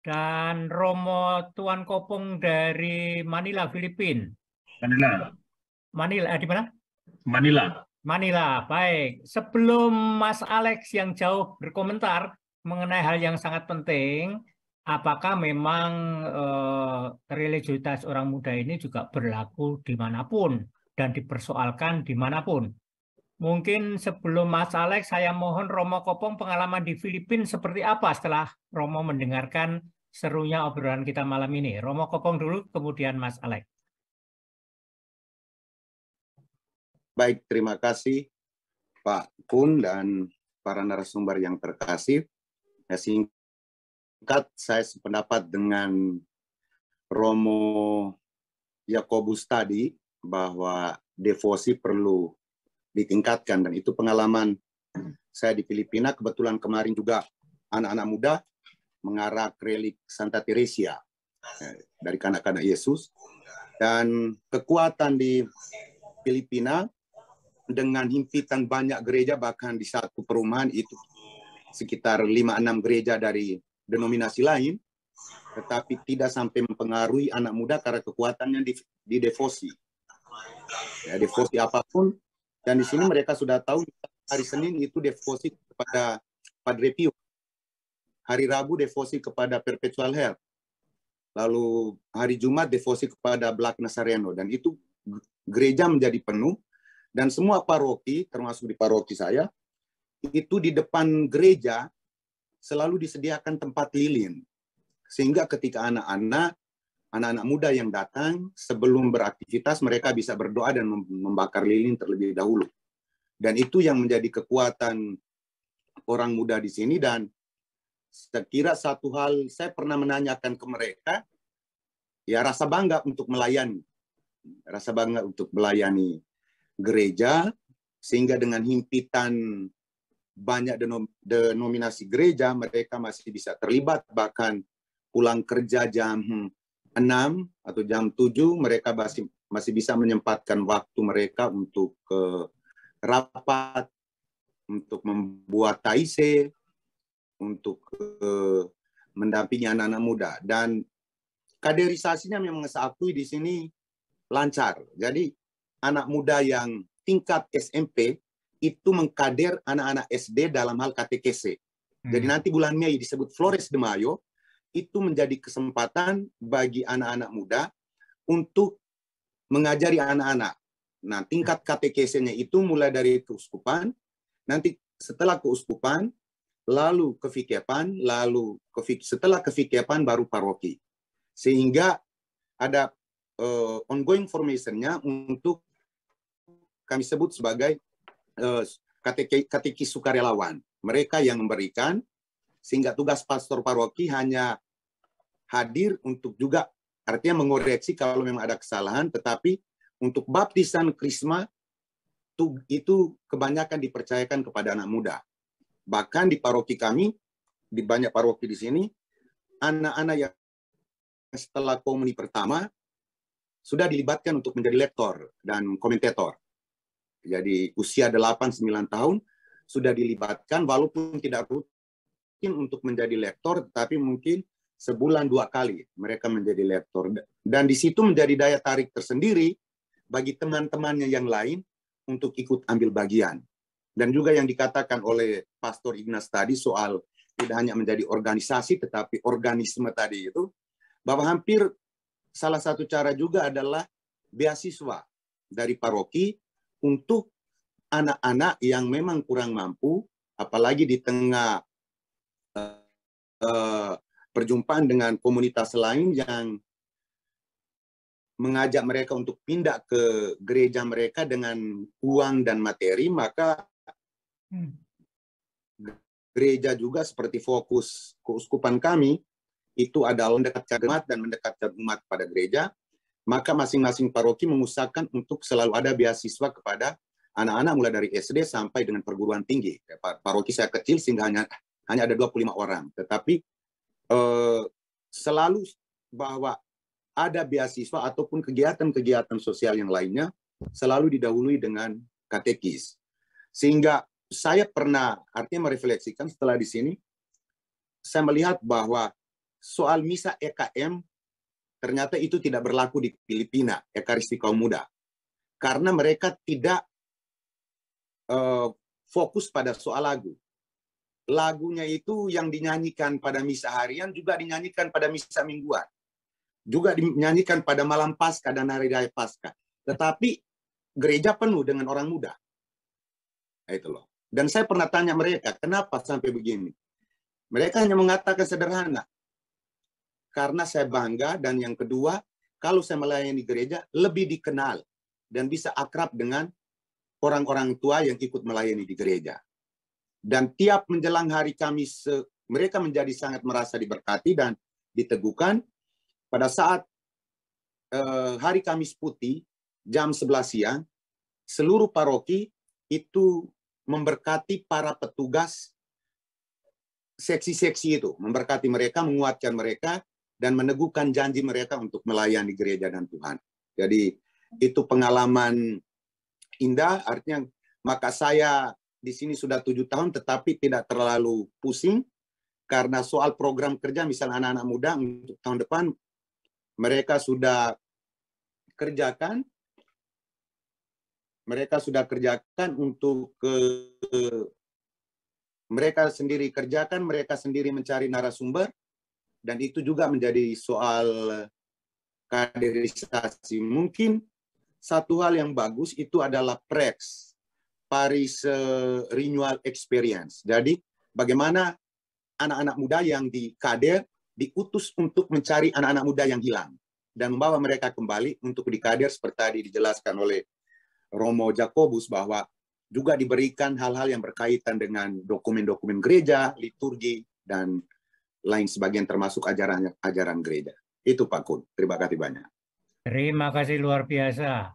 dan Romo Tuan Kopong dari Manila, Filipina. Manila. Manila, di mana? Manila. Manila, baik. Sebelum Mas Alex yang jauh berkomentar mengenai hal yang sangat penting, apakah memang religiusitas orang muda ini juga berlaku dimanapun dan dipersoalkan dimanapun? Mungkin sebelum Mas Alex, saya mohon Romo Kopong pengalaman di Filipina seperti apa setelah Romo mendengarkan serunya obrolan kita malam ini. Romo Kopong dulu, kemudian Mas Alex. Baik, terima kasih Pak Kun dan para narasumber yang terkasih. Singkat, saya sependapat dengan Romo Yakobus tadi bahwa devosi perlu ditingkatkan, dan itu pengalaman saya di Filipina. Kebetulan kemarin juga anak-anak muda mengarah ke relik Santa Teresia dari kanak-kanak Yesus, dan kekuatan di Filipina dengan himpitan banyak gereja, bahkan di satu perumahan itu sekitar 5-6 gereja dari denominasi lain, tetapi tidak sampai mempengaruhi anak muda karena kekuatannya di devosi. Ya, devosi apapun, dan di sini mereka sudah tahu hari Senin itu devosi kepada Padre Pio, hari Rabu devosi kepada Perpetual Help, lalu hari Jumat devosi kepada Black Nazareno, dan itu gereja menjadi penuh. Dan semua paroki, termasuk di paroki saya, itu di depan gereja selalu disediakan tempat lilin. Sehingga ketika anak-anak muda yang datang, sebelum beraktivitas, mereka bisa berdoa dan membakar lilin terlebih dahulu. Dan itu yang menjadi kekuatan orang muda di sini. Dan saya kira satu hal, saya pernah menanyakan ke mereka, ya rasa bangga untuk melayani. Rasa bangga untuk melayani gereja, sehingga dengan himpitan banyak denominasi gereja, mereka masih bisa terlibat, bahkan pulang kerja jam 6 atau jam 7, mereka masih bisa menyempatkan waktu mereka untuk rapat, untuk membuat taise, untuk mendampingi anak-anak muda. Dan kaderisasinya memang saya akui di sini lancar. Jadi anak muda yang tingkat SMP itu mengkader anak-anak SD dalam hal katekese. Jadi nanti bulan Mei disebut Flores de Mayo, itu menjadi kesempatan bagi anak-anak muda untuk mengajari anak-anak. Nah, tingkat katekesenya itu mulai dari keuskupan, nanti setelah keuskupan, lalu kefikepan, setelah kefikepan baru paroki. Sehingga ada ongoing formation-nya untuk kami sebut sebagai katekis sukarelawan. Mereka yang memberikan, sehingga tugas pastor paroki hanya hadir untuk juga, artinya mengoreksi kalau memang ada kesalahan, tetapi untuk baptisan krisma itu kebanyakan dipercayakan kepada anak muda. Bahkan di paroki kami, di banyak paroki di sini, anak-anak yang setelah komuni pertama sudah dilibatkan untuk menjadi lektor dan komentator. Jadi usia 8-9 tahun sudah dilibatkan, walaupun tidak rutin untuk menjadi lektor, tetapi mungkin sebulan 2 kali mereka menjadi lektor. Dan di situ menjadi daya tarik tersendiri bagi teman-temannya yang lain untuk ikut ambil bagian. Dan juga yang dikatakan oleh Pastor Ignas tadi soal tidak hanya menjadi organisasi, tetapi organisme tadi itu, bahwa hampir salah satu cara juga adalah beasiswa dari paroki untuk anak-anak yang memang kurang mampu, apalagi di tengah perjumpaan dengan komunitas lain yang mengajak mereka untuk pindah ke gereja mereka dengan uang dan materi, maka gereja juga seperti fokus keuskupan kami, itu adalah mendekatkan umat dan mendekatkan umat pada gereja. Maka masing-masing paroki mengusahakan untuk selalu ada beasiswa kepada anak-anak mulai dari SD sampai dengan perguruan tinggi. Paroki saya kecil sehingga hanya ada 25 orang. Tetapi selalu bahwa ada beasiswa ataupun kegiatan-kegiatan sosial yang lainnya selalu didahului dengan katekis. Sehingga saya pernah artinya merefleksikan setelah di sini, saya melihat bahwa soal misa EKM, ternyata itu tidak berlaku di Filipina, Ekaristi Kaum Muda. Karena mereka tidak fokus pada soal lagu. Lagunya itu yang dinyanyikan pada misa harian juga dinyanyikan pada misa mingguan. Juga dinyanyikan pada malam Paskah dan hari raya Paskah. Tetapi gereja penuh dengan orang muda. Itu loh. Dan saya pernah tanya mereka, kenapa sampai begini? Mereka hanya mengatakan sederhana. Karena saya bangga, dan yang kedua, kalau saya melayani gereja, lebih dikenal dan bisa akrab dengan orang-orang tua yang ikut melayani di gereja. Dan tiap menjelang hari Kamis, mereka menjadi sangat merasa diberkati dan diteguhkan. Pada saat hari Kamis Putih, jam 11 siang, seluruh paroki itu memberkati para petugas seksi-seksi itu. Memberkati mereka, menguatkan mereka, dan meneguhkan janji mereka untuk melayani gereja dan Tuhan. Jadi itu pengalaman indah, artinya maka saya di sini sudah 7 tahun tetapi tidak terlalu pusing karena soal program kerja misalnya anak-anak muda untuk tahun depan mereka sudah kerjakan untuk mereka sendiri kerjakan, mereka sendiri mencari narasumber, dan itu juga menjadi soal kaderisasi. Mungkin satu hal yang bagus itu adalah PREX, Paris Renewal Experience. Jadi bagaimana anak-anak muda yang dikader diutus untuk mencari anak-anak muda yang hilang dan membawa mereka kembali untuk dikader seperti tadi dijelaskan oleh Romo Jakobus bahwa juga diberikan hal-hal yang berkaitan dengan dokumen-dokumen gereja, liturgi, dan lain sebagian termasuk ajaran gereja. Itu Pak Kun. Terima kasih banyak. Terima kasih luar biasa.